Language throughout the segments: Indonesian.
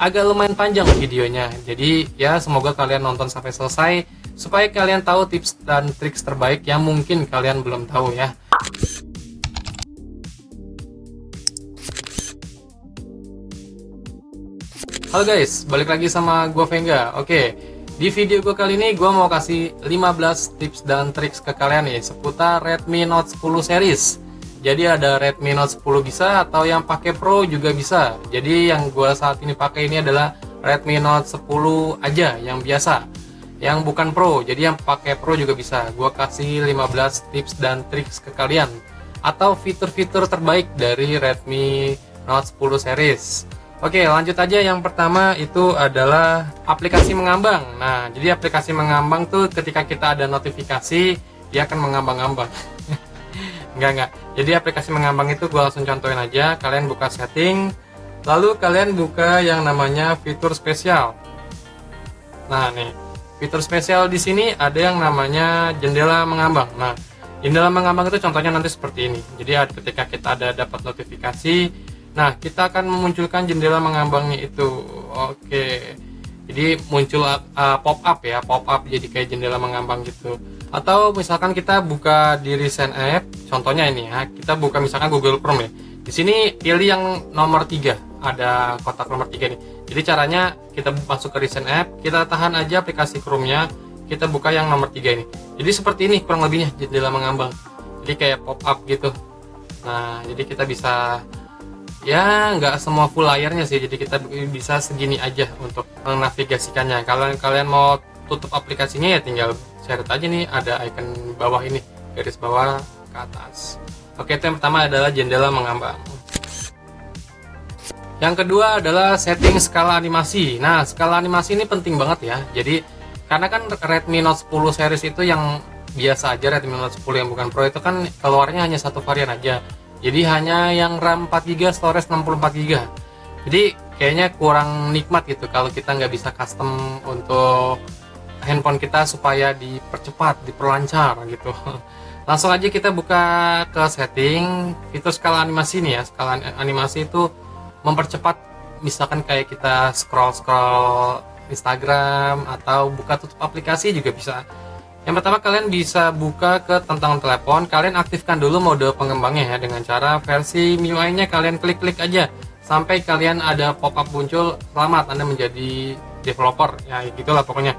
agak lumayan panjang videonya. Jadi ya semoga kalian nonton sampai selesai supaya kalian tahu tips dan trik terbaik yang mungkin kalian belum tahu ya. Halo guys, balik lagi sama gua Venga. Oke, di video gua kali ini gua mau kasih 15 tips dan trik ke kalian nih seputar Redmi Note 10 series. Jadi ada Redmi Note 10 bisa atau yang pakai Pro juga bisa. Jadi yang gua saat ini pakai ini adalah Redmi Note 10 aja yang biasa, yang bukan Pro. Jadi yang pakai Pro juga bisa. Gua kasih 15 tips dan trik ke kalian atau fitur-fitur terbaik dari Redmi Note 10 series. Oke, lanjut aja. Yang pertama itu adalah aplikasi mengambang. Nah, jadi aplikasi mengambang tuh ketika kita ada notifikasi, dia akan mengambang-ambang. Enggak. Jadi aplikasi mengambang itu gue langsung contohin aja. Kalian buka setting, lalu kalian buka yang namanya fitur spesial. Nah, nih, fitur spesial di sini ada yang namanya jendela mengambang. Nah, jendela mengambang itu contohnya nanti seperti ini. Jadi ketika kita ada dapat notifikasi, nah, kita akan memunculkan jendela mengambangnya itu. Oke. Jadi muncul pop up ya, pop up jadi kayak jendela mengambang gitu. Atau misalkan kita buka di Recent App, contohnya ini ya, kita buka misalkan Google Chrome ya. Di sini pilih yang nomor 3, ada kotak nomor 3 nih. Jadi caranya kita masuk ke Recent App, kita tahan aja aplikasi Chrome-nya, kita buka yang nomor 3 ini. Jadi seperti ini kurang lebihnya jendela mengambang. Jadi kayak pop up gitu. Nah, jadi kita bisa ya nggak semua full layarnya sih, jadi kita bisa segini aja untuk menavigasikannya. Kalau kalian mau tutup aplikasinya ya tinggal share aja nih, ada icon bawah ini, garis bawah ke atas. Oke, itu yang pertama adalah jendela mengambang. Yang kedua adalah setting skala animasi. Nah, skala animasi ini penting banget ya. Jadi karena kan Redmi Note 10 series itu yang biasa aja, Redmi Note 10 yang bukan Pro itu kan keluarnya hanya satu varian aja. Jadi hanya yang RAM 4GB, storage 64GB. Jadi kayaknya kurang nikmat gitu kalau kita nggak bisa custom untuk handphone kita supaya dipercepat, diperlancar gitu. Langsung aja kita buka ke setting, fitur skala animasi nih ya. Skala animasi itu mempercepat, misalkan kayak kita scroll Instagram atau buka tutup aplikasi juga bisa. Yang pertama, kalian bisa buka ke tentang telepon, kalian aktifkan dulu mode pengembangnya ya dengan cara versi MIUI-nya kalian klik-klik aja sampai kalian ada pop-up muncul, selamat Anda menjadi developer ya, gitulah pokoknya.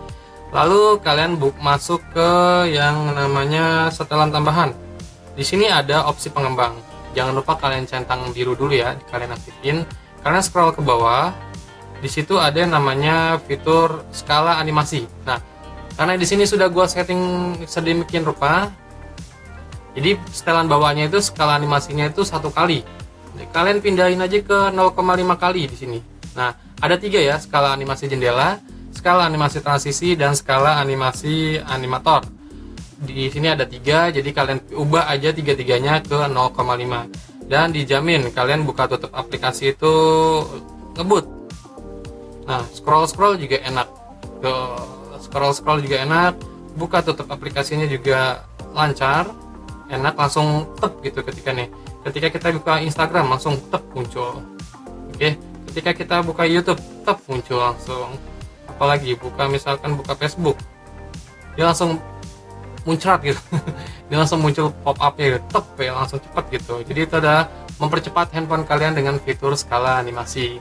Lalu kalian masuk ke yang namanya setelan tambahan. Di sini ada opsi pengembang. Jangan lupa kalian centang biru dulu ya, kalian aktifin. Kalian scroll ke bawah. Di situ ada yang namanya fitur skala animasi. Nah, karena di sini sudah gua setting sedemikian rupa, jadi setelan bawahnya itu skala animasinya itu 1 kali. Jadi, kalian pindahin aja ke 0,5 kali di sini. Nah, ada 3 ya, skala animasi jendela, skala animasi transisi, dan skala animasi animator. Di sini ada 3, jadi kalian ubah aja 3-tiganya ke 0,5. Dan dijamin kalian buka tutup aplikasi itu ngebut. Nah, scroll juga enak. Scroll juga enak, buka tutup aplikasinya juga lancar, enak, langsung tep gitu ketika kita buka Instagram langsung tep muncul. Oke, ketika kita buka YouTube tep muncul langsung. Apalagi misalkan buka Facebook, dia langsung muncrat gitu. Dia langsung muncul pop up ya, tep ya, langsung cepat gitu. Jadi itu adalah mempercepat handphone kalian dengan fitur skala animasi.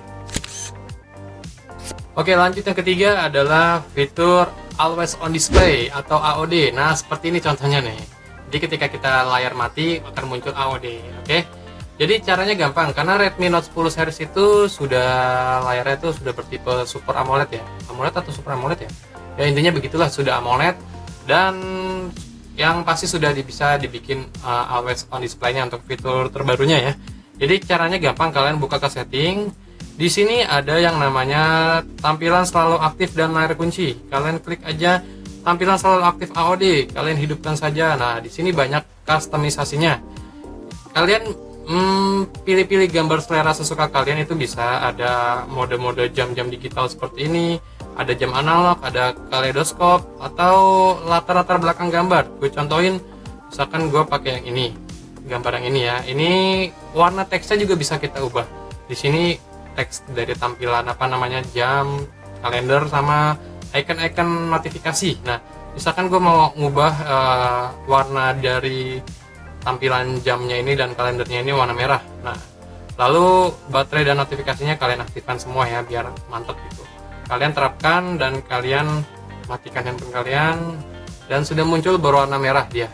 Oke, lanjut yang ketiga adalah fitur Always on Display atau AOD. Nah, seperti ini contohnya nih. Jadi ketika kita layar mati akan muncul AOD. Oke. Jadi caranya gampang, karena Redmi Note 10 series itu sudah layarnya itu sudah bertipe Super AMOLED ya. AMOLED atau Super AMOLED ya? Ya intinya begitulah, sudah AMOLED, dan yang pasti sudah bisa dibikin Always on Display-nya untuk fitur terbarunya ya. Jadi caranya gampang, kalian buka ke setting. Di sini ada yang namanya tampilan selalu aktif dan layar kunci. Kalian klik aja tampilan selalu aktif AOD, kalian hidupkan saja. Nah, di sini banyak customisasinya. Kalian pilih-pilih gambar selera sesuka kalian, itu bisa ada mode-mode jam-jam digital seperti ini, ada jam analog, ada kaleidoskop, atau latar-latar belakang gambar. Gue contohin, misalkan gue pakai yang ini, gambar yang ini ya. Ini warna teksnya juga bisa kita ubah. Di sini teks dari tampilan jam, kalender, sama icon-icon notifikasi. Nah, misalkan gue mau ngubah warna dari tampilan jamnya ini dan kalendernya ini warna merah. Nah, lalu baterai dan notifikasinya kalian aktifkan semua ya, biar mantep gitu. Kalian terapkan dan kalian matikan handphone kalian, dan sudah muncul berwarna merah dia,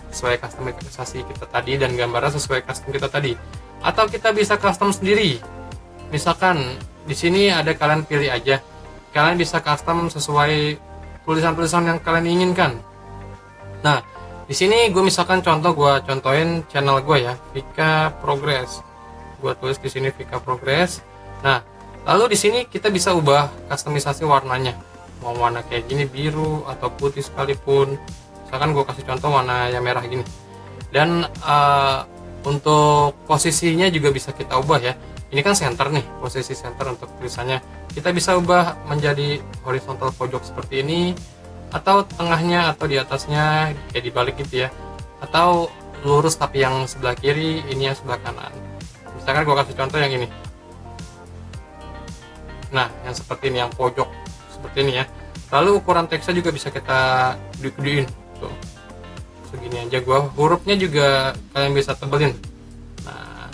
sesuai customisasi kita tadi, dan gambarnya sesuai custom kita tadi. Atau kita bisa custom sendiri. Misalkan di sini ada, kalian pilih aja. Kalian bisa custom sesuai tulisan-tulisan yang kalian inginkan. Nah, di sini gue misalkan contohin channel gue ya, Vika Progress. Gue tulis di sini Vika Progress. Nah, lalu di sini kita bisa ubah customisasi warnanya. Mau warna kayak gini, biru atau putih sekalipun. Misalkan gue kasih contoh warna yang merah gini. Dan untuk posisinya juga bisa kita ubah ya. Ini kan center nih, posisi center untuk tulisannya. Kita bisa ubah menjadi horizontal pojok seperti ini, atau tengahnya, atau di atasnya kayak dibalik gitu ya. Atau lurus tapi yang sebelah kiri, ini yang sebelah kanan. Misalkan gue kasih contoh yang ini. Nah, yang seperti ini, yang pojok seperti ini ya. Lalu ukuran teksnya juga bisa kita gedein tuh, segini aja. Hurufnya juga kalian bisa tebelin. Nah,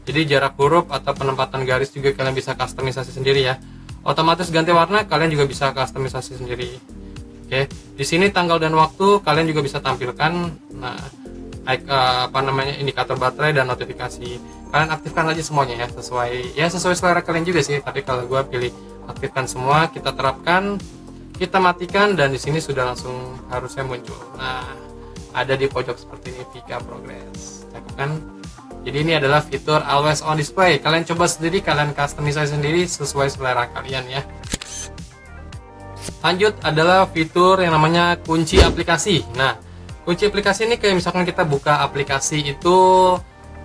jadi jarak huruf atau penempatan garis juga kalian bisa customisasi sendiri ya. Otomatis ganti warna kalian juga bisa customisasi sendiri. Oke, di sini tanggal dan waktu kalian juga bisa tampilkan. Nah, indikator baterai dan notifikasi kalian aktifkan aja semuanya ya, sesuai selera kalian juga sih. Tapi kalau gue pilih aktifkan semua, kita terapkan, kita matikan, dan di sini sudah langsung harusnya muncul. Nah, ada di pojok seperti ini, Vika Progress. Cakep kan? Jadi ini adalah fitur always on display. Kalian coba sendiri, kalian customize sendiri sesuai selera kalian ya. Lanjut adalah fitur yang namanya kunci aplikasi. Nah, kunci aplikasi ini kayak misalkan kita buka aplikasi itu,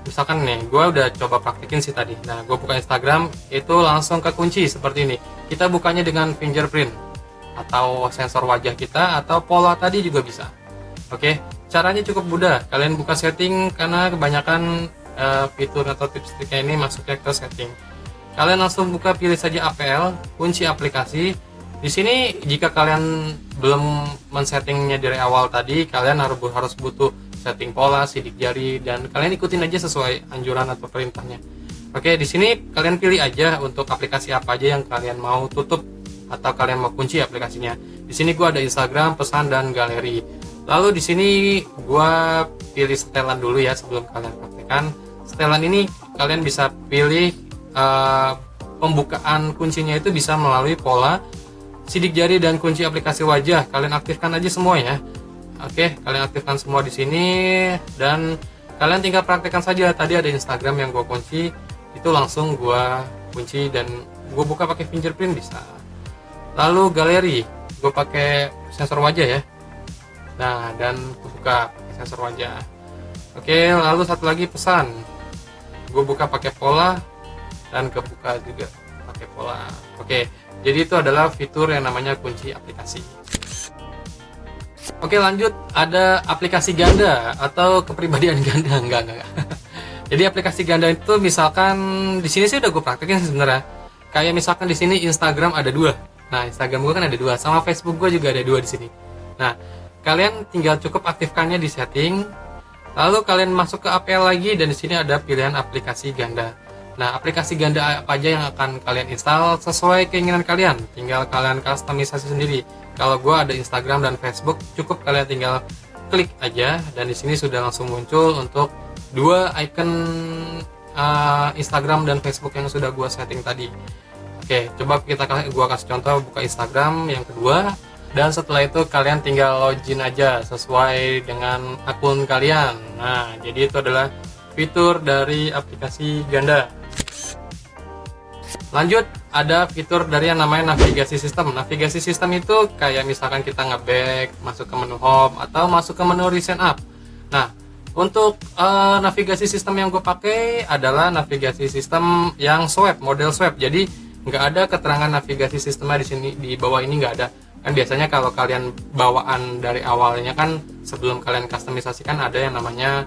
misalkan nih, gue udah coba praktikin sih tadi. Nah, gue buka Instagram, itu langsung ke kunci seperti ini. Kita bukanya dengan fingerprint, atau sensor wajah kita, atau pola tadi juga bisa. Oke, caranya cukup mudah. Kalian buka setting, karena kebanyakan fitur atau tips triknya ini masuknya ke setting. Kalian langsung buka, pilih saja APL, kunci aplikasi. Di sini jika kalian belum men-settingnya dari awal tadi, kalian harus butuh setting pola, sidik jari, dan kalian ikutin aja sesuai anjuran atau perintahnya. Oke, di sini kalian pilih aja untuk aplikasi apa aja yang kalian mau tutup atau kalian mau kunci aplikasinya. Di sini gua ada Instagram, pesan, dan galeri. Lalu di sini gua pilih setelan dulu ya sebelum kalian praktekkan. Setelan ini kalian bisa pilih pembukaan kuncinya itu bisa melalui pola, sidik jari, dan kunci aplikasi wajah. Kalian aktifkan aja semua ya. Oke, kalian aktifkan semua di sini, dan kalian tinggal praktekkan saja. Tadi ada Instagram yang gue kunci, itu langsung gue kunci dan gue buka pakai fingerprint bisa. Lalu galeri, gue pakai sensor wajah ya. Nah, dan gue buka pakai sensor wajah. Oke, lalu satu lagi pesan, gue buka pakai pola dan kebuka juga pakai pola. Oke, jadi itu adalah fitur yang namanya kunci aplikasi. Oke, lanjut, ada aplikasi ganda atau kepribadian ganda. Enggak. Jadi aplikasi ganda itu misalkan di sini sih udah gue praktekin sebenarnya. Kayak misalkan di sini Instagram ada 2. Nah, Instagram gue kan ada 2, sama Facebook gue juga ada 2 di sini. Nah, kalian tinggal cukup aktifkannya di setting. Lalu kalian masuk ke APL lagi, dan di sini ada pilihan aplikasi ganda. Nah, aplikasi ganda apa aja yang akan kalian install sesuai keinginan kalian. Tinggal kalian customisasi sendiri. Kalau gue ada Instagram dan Facebook, cukup kalian tinggal klik aja, dan di sini sudah langsung muncul untuk 2 icon Instagram dan Facebook yang sudah gue setting tadi. Oke, coba gue kasih contoh buka Instagram yang kedua, dan setelah itu kalian tinggal login aja sesuai dengan akun kalian. Nah, jadi itu adalah fitur dari aplikasi ganda. Lanjut, ada fitur dari yang namanya navigasi sistem. Navigasi sistem itu kayak misalkan kita nge-back, masuk ke menu home, atau masuk ke menu recent app. Nah, untuk navigasi sistem yang gue pakai adalah navigasi sistem yang swipe, model swipe. Jadi nggak ada keterangan navigasi sistemnya di sini, di bawah ini nggak ada. Kan biasanya kalau kalian bawaan dari awalnya kan sebelum kalian customisasikan ada yang namanya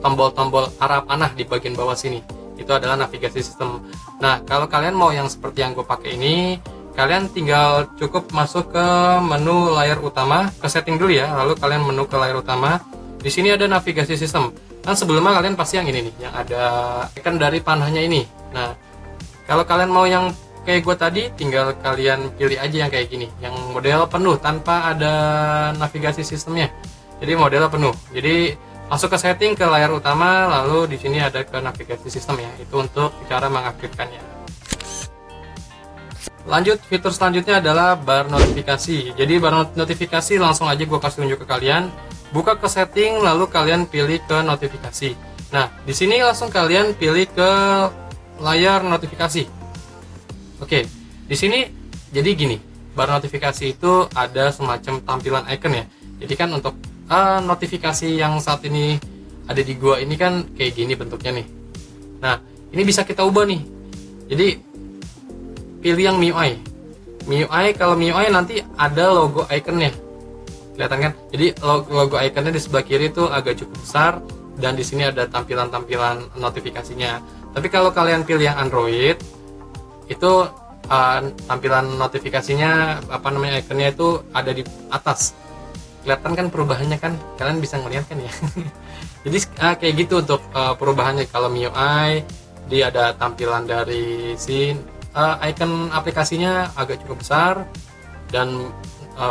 tombol-tombol arah panah di bagian bawah sini. Itu adalah navigasi sistem. Nah, kalau kalian mau yang seperti yang gue pakai ini, kalian tinggal cukup masuk ke menu layar utama, ke setting dulu ya, lalu kalian menu ke layar utama. Di sini ada navigasi sistem. Kan sebelumnya kalian pasti yang ini nih, yang ada icon dari panahnya ini. Nah, kalau kalian mau yang kayak gue tadi, tinggal kalian pilih aja yang kayak gini, yang model penuh tanpa ada navigasi sistemnya. Jadi model penuh. Jadi masuk ke setting, ke layar utama, lalu di sini ada ke navigasi sistem ya. Itu untuk cara mengaktifkannya. Lanjut, fitur selanjutnya adalah bar notifikasi. Jadi bar notifikasi langsung aja gue kasih tunjuk ke kalian. Buka ke setting, lalu kalian pilih ke notifikasi. Nah, di sini langsung kalian pilih ke layar notifikasi. Oke, di sini jadi gini, bar notifikasi itu ada semacam tampilan icon ya. Jadi kan untuk notifikasi yang saat ini ada di gua ini kan kayak gini bentuknya nih. Nah, ini bisa kita ubah nih. Jadi pilih yang MIUI. MIUI, kalau MIUI nanti ada logo iconnya. Kelihatan kan? Jadi logo iconnya di sebelah kiri itu agak cukup besar dan di sini ada tampilan-tampilan notifikasinya. Tapi kalau kalian pilih yang Android itu tampilan notifikasinya iconnya itu ada di atas. Kelihatan kan perubahannya kan? Kalian bisa ngeliat kan ya? Jadi kayak gitu untuk perubahannya. Kalau MIUI dia ada tampilan dari icon aplikasinya agak cukup besar dan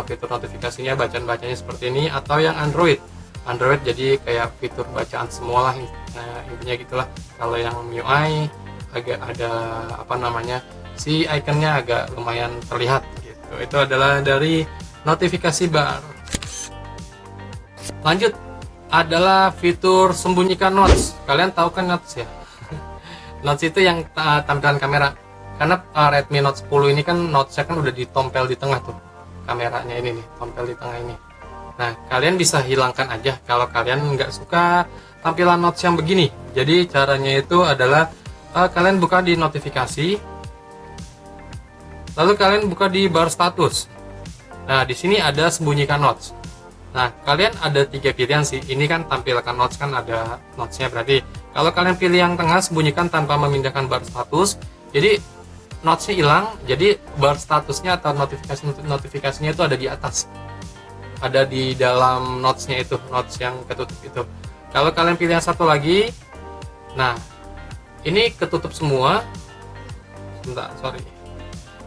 fitur notifikasinya bacaan-bacanya seperti ini. Atau yang Android jadi kayak fitur bacaan semua lah, intinya gitulah. Kalau yang MIUI agak ada si iconnya agak lumayan terlihat gitu. Itu adalah dari notifikasi bar. Lanjut adalah fitur sembunyikan notes. Kalian tahu kan notes ya? Notes itu yang tampilan kamera. Karena Redmi Note 10 ini kan notesnya kan udah ditompel di tengah tuh. Kameranya ini nih, tompel di tengah ini. Nah, kalian bisa hilangkan aja kalau kalian nggak suka tampilan notes yang begini. Jadi caranya itu adalah kalian buka di notifikasi, lalu kalian buka di bar status. Nah, di sini ada sembunyikan notes. Nah, kalian ada 3 pilihan sih. Ini kan tampilkan notes, kan ada notesnya, berarti kalau kalian pilih yang tengah, sembunyikan tanpa memindahkan bar status, jadi notesnya hilang, jadi bar statusnya atau notifikasinya itu ada di atas, ada di dalam notesnya itu, notes yang ketutup itu. Kalau kalian pilih yang satu lagi, nah ini ketutup semua,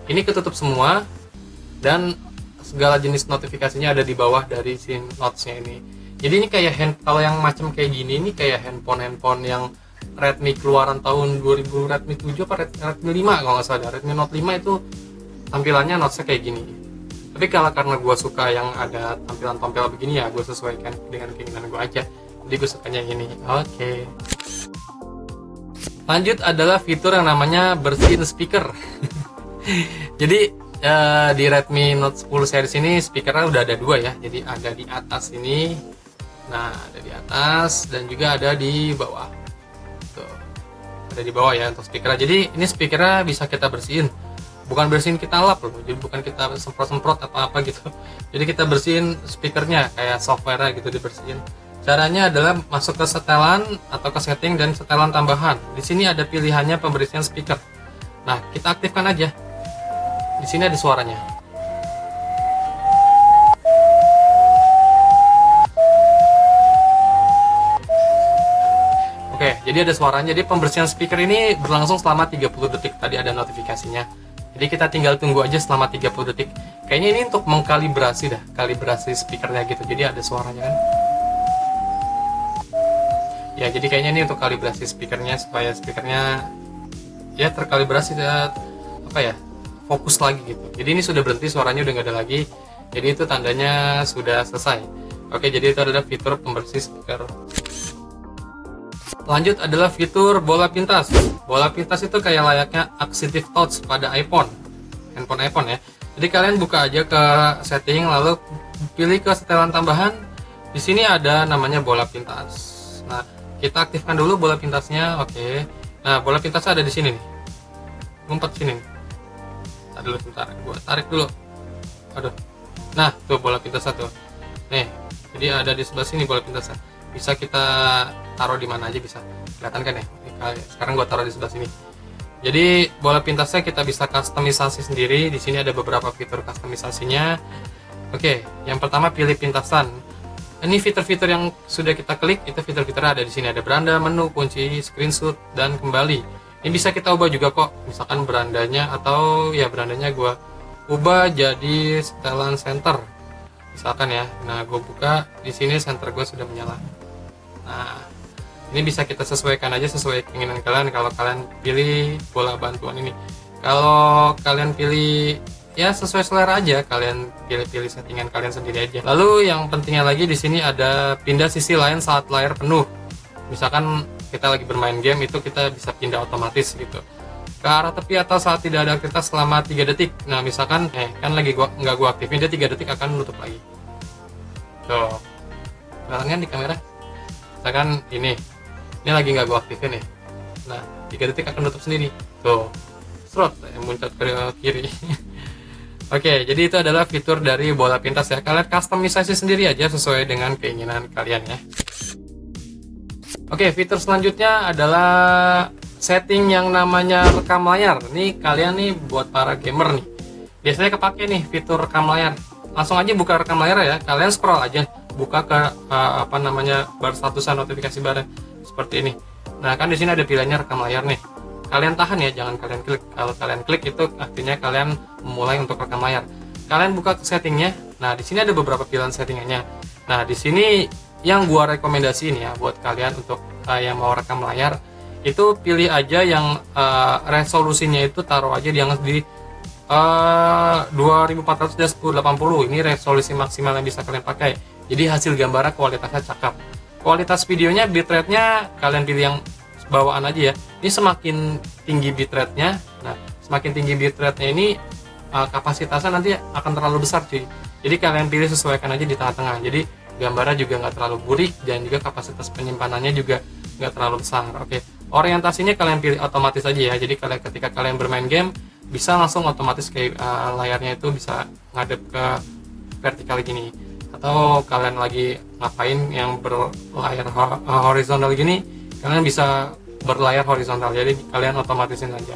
ini ketutup semua dan segala jenis notifikasinya ada di bawah dari si notesnya ini. Jadi ini kayak kalau yang macam kayak gini, ini kayak handphone yang Redmi keluaran tahun 2000, Redmi 7 apa Redmi 5 kalau nggak salah. Redmi Note 5 itu tampilannya notesnya kayak gini. Tapi karena gue suka yang ada tampilan tompel begini ya, gue sesuaikan dengan keinginan gue aja. Jadi gue sukanya yang ini. Oke. Lanjut adalah fitur yang namanya bersihin speaker. Jadi di Redmi Note 10 series ini speakernya udah ada 2 ya. Jadi ada di atas ini. Nah, ada di atas dan juga ada di bawah. Ada di bawah ya untuk speakernya. Jadi ini speakernya bisa kita bersihin, bukan bersihin kita lap loh, jadi bukan kita semprot apa gitu. Jadi kita bersihin speakernya kayak software gitu, dibersihin. Caranya adalah masuk ke setelan atau ke setting dan setelan tambahan. Di sini ada pilihannya pembersihan speaker. Nah, kita aktifkan aja. Di sini ada suaranya. Oke, jadi ada suaranya. Jadi pembersihan speaker ini berlangsung selama 30 detik. Tadi ada notifikasinya. Jadi kita tinggal tunggu aja selama 30 detik. Kayaknya ini untuk mengkalibrasi kalibrasi speakernya gitu. Jadi ada suaranya kan. Ya, jadi kayaknya ini untuk kalibrasi speakernya supaya speakernya ya terkalibrasi fokus lagi gitu. Jadi ini sudah berhenti, suaranya udah nggak ada lagi. Jadi itu tandanya sudah selesai. Oke, jadi itu adalah fitur pembersih speaker. Lanjut adalah fitur bola pintas. Bola pintas itu kayak layaknya Active Touch pada handphone iPhone ya. Jadi kalian buka aja ke setting, lalu pilih ke setelan tambahan. Di sini ada namanya bola pintas. Nah, kita aktifkan dulu bola pintasnya. Oke. Nah, bola pintasnya ada di sini nih. Ngumpet sini. Tadi dulu sebentar, gua tarik dulu. Aduh. Nah, tuh bola pintas satu. Nih, jadi ada di sebelah sini bola pintasnya. Bisa kita taruh di mana aja bisa kelihatan kan ya. Sekarang gue taruh di sebelah sini. Jadi bola pintasnya kita bisa customisasi sendiri. Di sini ada beberapa fitur customisasinya. Oke, yang pertama pilih pintasan. Ini fitur-fitur yang sudah kita klik, itu fitur-fitur ada di sini. Ada beranda, menu, kunci, screenshot, dan kembali. Ini bisa kita ubah juga kok. Misalkan berandanya atau ya berandanya gue ubah jadi setelan center. Misalkan ya. Nah, gue buka di sini center gue sudah menyala. Nah, ini bisa kita sesuaikan aja sesuai keinginan kalian. Kalau kalian pilih bola bantuan ini, kalau kalian pilih ya sesuai selera aja, kalian pilih settingan kalian sendiri aja. Lalu yang pentingnya lagi di sini ada pindah sisi lain saat layar penuh. Misalkan kita lagi bermain game, itu kita bisa pindah otomatis gitu ke arah tepi atau saat tidak ada aktivitas selama 3 detik. Nah misalkan kan lagi nggak gua aktifin, dia 3 detik akan nutup lagi. Tuh, kelihatan kan di kamera? Misalkan ini lagi nggak gua aktifin nih. Nah 3 detik akan nutup sendiri. Tuh, serot muncul ke kiri. Oke, jadi itu adalah fitur dari bola pintas ya. Kalian customisasi sendiri aja sesuai dengan keinginan kalian ya. Oke, fitur selanjutnya adalah setting yang namanya rekam layar. Nih kalian nih buat para gamer nih, biasanya kepake nih fitur rekam layar. Langsung aja buka rekam layar ya. Kalian scroll aja, buka ke bar statusan notifikasi bar seperti ini. Nah kan di sini ada pilihannya rekam layar nih. Kalian tahan ya, jangan kalian klik. Kalau kalian klik itu artinya kalian memulai untuk rekam layar. Kalian buka settingnya. Nah, di sini ada beberapa pilihan settingannya. Nah, di sini yang gua rekomendasiin ya buat kalian untuk yang mau rekam layar, itu pilih aja yang resolusinya itu taruh aja yang di 2400x1080. Ini resolusi maksimal yang bisa kalian pakai. Jadi hasil gambarnya kualitasnya cakep. Kualitas videonya bitrate-nya kalian pilih yang bawaan aja ya. Ini semakin tinggi bitrate-nya. Nah, semakin tinggi bitrate-nya ini kapasitasnya nanti akan terlalu besar cuy. Jadi kalian pilih sesuaikan aja di tengah-tengah. Jadi gambarnya juga nggak terlalu burik dan juga kapasitas penyimpanannya juga nggak terlalu besar. Oke. Orientasinya kalian pilih otomatis aja ya. Jadi ketika kalian bermain game bisa langsung otomatis kayak layarnya itu bisa ngadep ke vertikal gini. Atau kalian lagi ngapain yang berlayar horizontal gini, kalian bisa berlayar horizontal, jadi kalian otomatisin aja.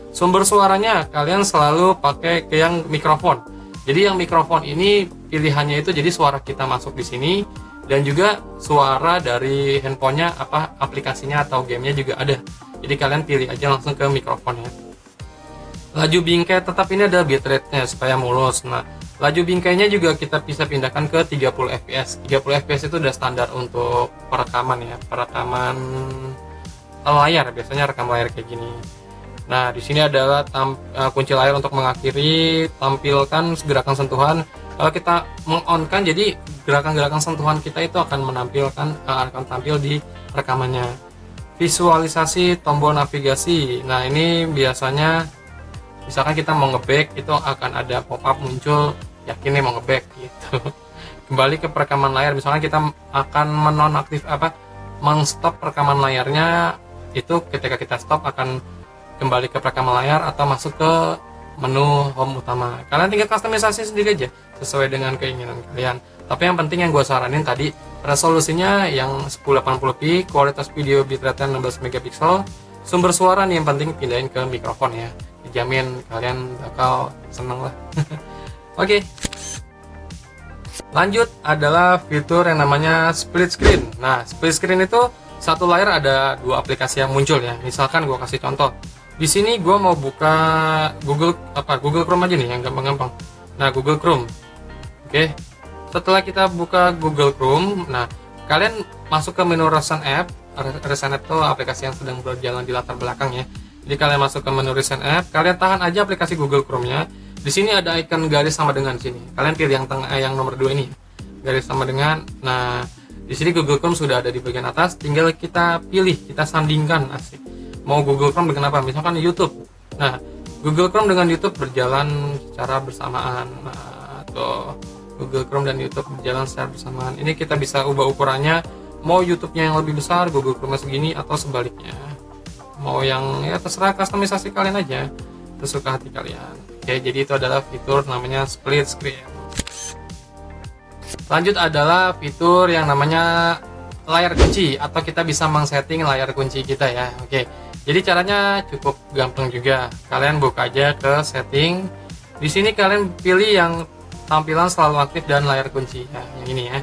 Sumber suaranya kalian selalu pakai ke yang mikrofon. Jadi yang mikrofon ini pilihannya itu jadi suara kita masuk di sini dan juga suara dari handphonenya aplikasinya atau gamenya juga ada. Jadi kalian pilih aja langsung ke mikrofonnya. Laju bingkai tetap ini ada bitrate-nya supaya mulus. Nah, laju bingkainya juga kita bisa pindahkan ke 30 fps. 30 fps itu udah standar untuk perekaman ya, perekaman layar, biasanya rekam layar kayak gini. Nah, di sini adalah kunci layar untuk mengakhiri, tampilkan gerakan sentuhan. Kalau kita meng-on-kan, jadi gerakan-gerakan sentuhan kita itu akan akan tampil di rekamannya. Visualisasi tombol navigasi. Nah, ini biasanya misalkan kita mau nge-back, itu akan ada pop-up muncul, yakin nih mau nge-back gitu. Kembali ke perekaman layar, misalnya kita akan menonaktif men-stop rekaman layarnya, itu ketika kita stop akan kembali ke perekaman layar atau masuk ke menu home utama. Kalian tinggal customisasi sendiri aja sesuai dengan keinginan kalian. Tapi yang penting yang gue saranin tadi, resolusinya yang 1080p, kualitas video bitrate 16 megapiksel, sumber suara nih yang penting pindahin ke mikrofon ya. Dijamin kalian bakal seneng lah. Oke. Lanjut adalah fitur yang namanya split screen. Nah, split screen itu satu layar ada dua aplikasi yang muncul ya. Misalkan gue kasih contoh. Di sini gue mau buka Google Chrome aja nih yang gampang-gampang. Nah, Google Chrome. Oke. Setelah kita buka Google Chrome, nah kalian masuk ke menu Recent App. Recent App itu aplikasi yang sedang berjalan di latar belakang ya. Jadi kalian masuk ke menu Recent App, kalian tahan aja aplikasi Google Chrome-nya. Di sini ada icon garis sama dengan sini. Kalian pilih yang tengah, yang nomor 2 ini. Garis sama dengan. Nah, di sini Google Chrome sudah ada di bagian atas, tinggal kita pilih, kita sandingkan asik. Mau Google Chrome dengan apa? Misalkan YouTube. Nah, Google Chrome dengan YouTube berjalan secara bersamaan. Nah, tuh Google Chrome dan YouTube berjalan secara bersamaan. Ini kita bisa ubah ukurannya. Mau YouTube-nya yang lebih besar, Google Chrome segini atau sebaliknya. Mau yang ya terserah, customisasi kalian aja, tersuka hati kalian. Oke, jadi itu adalah fitur namanya split screen. Lanjut adalah fitur yang namanya layar kunci, atau kita bisa mengsetting layar kunci kita ya. Oke, jadi caranya cukup gampang juga. Kalian buka aja ke setting. Di sini kalian pilih yang tampilan selalu aktif dan layar kunci ya, yang ini ya.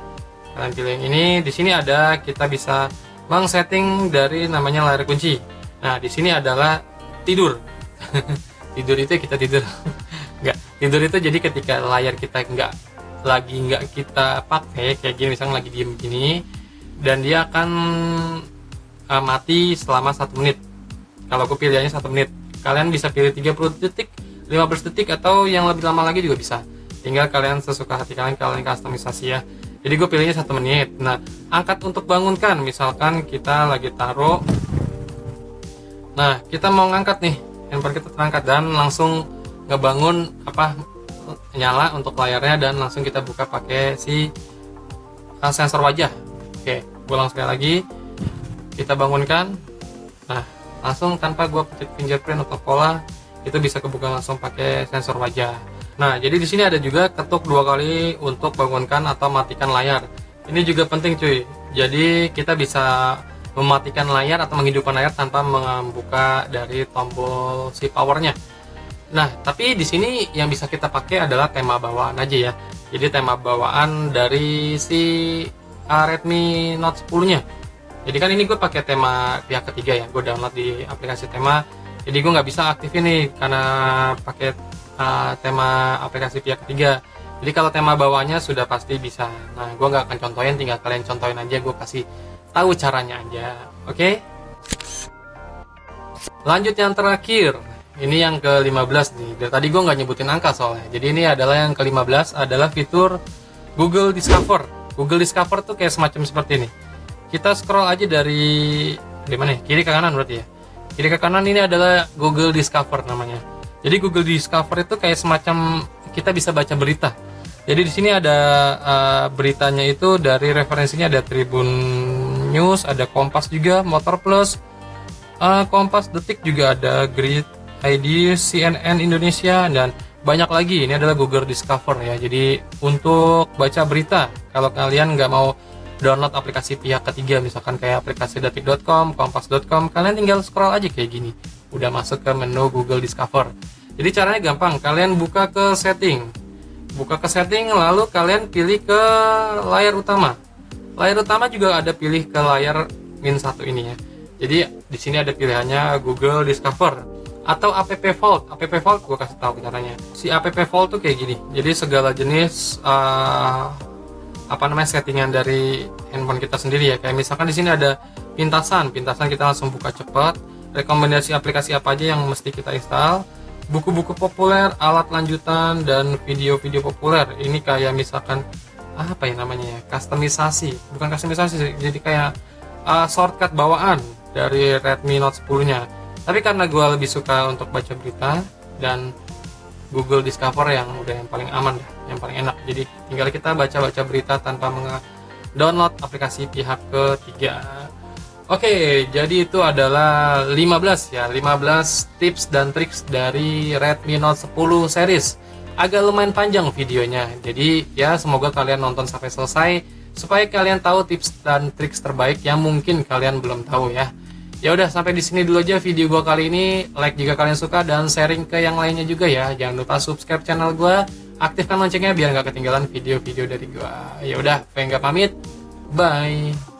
Kalian pilih yang ini. Di sini ada, kita bisa mengsetting dari namanya layar kunci. Nah, di sini adalah tidur. Tidur itu kita tidur. Enggak, tidur itu jadi ketika layar kita nggak kita pakai kayak gini, misalnya lagi diem gini, dan dia akan mati selama 1 menit. Kalau aku pilihnya 1 menit. Kalian bisa pilih 30 detik, 15 detik, atau yang lebih lama lagi juga bisa. Tinggal kalian sesuka hati kalian customisasi ya. Jadi gue pilihnya 1 menit. Nah, angkat untuk bangunkan, misalkan kita lagi taruh. Nah, kita mau ngangkat nih, handphone kita terangkat dan langsung ngebangun nyala untuk layarnya, dan langsung kita buka pakai si sensor wajah. Oke, ulang sekali lagi, kita bangunkan. Nah, langsung tanpa gua pencet fingerprint atau pola, itu bisa kebuka langsung pakai sensor wajah. Nah, jadi di sini ada juga ketuk 2 kali untuk bangunkan atau matikan layar. Ini juga penting cuy. Jadi kita bisa mematikan layar atau menghidupkan layar tanpa membuka dari tombol si powernya. Nah, tapi di sini yang bisa kita pakai adalah tema bawaan aja ya. Jadi tema bawaan dari si Redmi Note 10-nya. Jadi kan ini gue pakai tema pihak ketiga ya. Gue download di aplikasi tema. Jadi gue nggak bisa aktifin nih karena pakai tema aplikasi pihak ketiga. Jadi kalau tema bawaannya sudah pasti bisa. Nah, gue nggak akan contohin, tinggal kalian contohin aja. Gue kasih tahu caranya aja. Oke? Lanjut yang terakhir. Ini yang ke-15 nih. Dari tadi gue nggak nyebutin angka soalnya. Jadi ini adalah yang ke-15, adalah fitur Google Discover. Google Discover tuh kayak semacam seperti ini. Kita scroll aja dari mana? Kiri ke kanan berarti ya. Kiri ke kanan ini adalah Google Discover namanya. Jadi Google Discover itu kayak semacam kita bisa baca berita. Jadi di sini ada beritanya itu dari referensinya ada Tribun News, ada Kompas juga, Motor Plus, Kompas Detik juga ada, Grid ID, CNN Indonesia, dan banyak lagi. Ini adalah Google Discover ya. Jadi untuk baca berita, kalau kalian nggak mau download aplikasi pihak ketiga, misalkan kayak aplikasi detik.com, kompas.com, kalian tinggal scroll aja kayak gini, udah masuk ke menu Google Discover. Jadi caranya gampang, kalian buka ke setting, lalu kalian pilih ke layar utama. Layar utama juga ada pilih ke layar min 1 ini ya. Jadi di sini ada pilihannya Google Discover atau app vault. App vault gue kasih tahu caranya. Si app vault tuh kayak gini. Jadi segala jenis settingan dari handphone kita sendiri ya. Kayak misalkan di sini ada pintasan kita langsung buka cepat. Rekomendasi aplikasi apa aja yang mesti kita install. Buku-buku populer, alat lanjutan, dan video-video populer. Ini kayak misalkan customisasi. Bukan customisasi sih. Jadi kayak shortcut bawaan dari Redmi Note 10-nya. Tapi karena gue lebih suka untuk baca berita, dan Google Discover yang paling aman, yang paling enak. Jadi tinggal kita baca-baca berita tanpa download aplikasi pihak ketiga. Oke, jadi itu adalah 15 tips dan triks dari Redmi Note 10 series. Agak lumayan panjang videonya. Jadi ya semoga kalian nonton sampai selesai supaya kalian tahu tips dan triks terbaik yang mungkin kalian belum tahu ya. Ya udah, sampai di sini dulu aja video gua kali ini. Like jika kalian suka dan sharing ke yang lainnya juga ya. Jangan lupa subscribe channel gua, aktifkan loncengnya biar nggak ketinggalan video-video dari gua. Ya udah, Vengga pamit. Bye.